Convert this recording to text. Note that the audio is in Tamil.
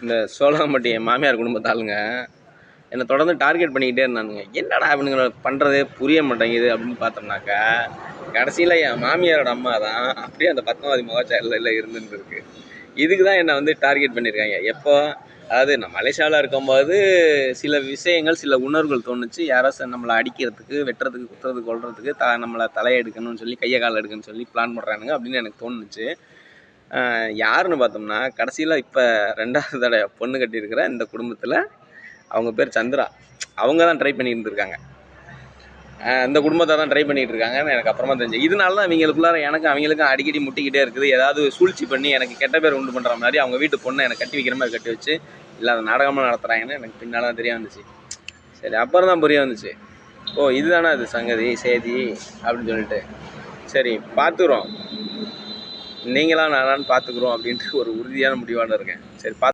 இந்த சோழாம்பட்டி என் மாமியார் குடும்பத்து ஆளுங்க என்னை தொடர்ந்து டார்கெட் பண்ணிக்கிட்டே இருந்தானுங்க. என்னடா இவனுங்க பண்ணுறதே புரிய மாட்டேங்குது அப்படின்னு பார்த்தோம்னாக்கா, கடைசியில் என் மாமியாரோட அம்மா தான் அப்படியே அந்த பத்மாவதி முகச்சாரில் இருந்துருக்கு. இதுக்கு தான் என்னை வந்து டார்கெட் பண்ணியிருக்காங்க. எப்போ, அதாவது நான் மலேசியாவில் இருக்கும்போது சில விஷயங்கள், சில உணர்வுகள் தோணுச்சு. யாராச்சும் நம்மளை அடிக்கிறதுக்கு, வெட்டுறதுக்கு, குத்துறதுக்கு, கொள்றதுக்கு, நம்மளை தலையெடுக்கணும்னு சொல்லி, கையை காலை எடுக்கணும்னு சொல்லி பிளான் பண்ணுறானுங்க அப்படின்னு எனக்கு தோணுச்சு. யாருன்னு பார்த்தோம்னா, கடைசியில் இப்போ 2வது தடவை பொண்ணு கட்டியிருக்கிற இந்த குடும்பத்தில் அவங்க பேர் சந்திரா. அவங்க தான் ட்ரை பண்ணிட்டு இருந்திருக்காங்க. இந்த குடும்பத்தை தான் ட்ரை பண்ணிகிட்டு இருக்காங்கன்னு எனக்கு அப்புறமா தெரிஞ்சு. இதனால தான் அவங்களுக்குள்ளார எனக்கும் அவங்களுக்கும் அடிக்கடி முட்டிக்கிட்டே இருக்குது. ஏதாவது சூழ்ச்சி பண்ணி எனக்கு கெட்ட பேர் உண்டு பண்ணுற மாதிரி அவங்க வீட்டு பொண்ணை எனக்கு கட்டி வைக்கிற மாதிரி கட்டி வச்சு இல்லாத நாடகமாக நடத்துகிறாங்கன்னு எனக்கு பின்னால் தான் தெரிய வந்துச்சு. சரி, அப்புறம் தான் புரிய வந்துச்சு, ஓ இதுதானே அது சங்கதி சேதி அப்படின்னு சொல்லிட்டு. சரி பார்த்துக்குறோம், நீங்களாம் நானான்னு பார்த்துக்குறோம் அப்படின்ட்டு ஒரு உறுதியான முடிவான இருக்கேன். சரி பார்த்து